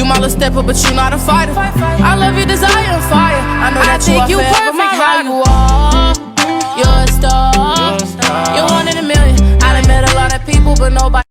You my little stepper, but you not a fighter. I love your desire and fire. I know that you are perfect how you are. You're a star. You're one in a million. I done met a lot of people, but nobody.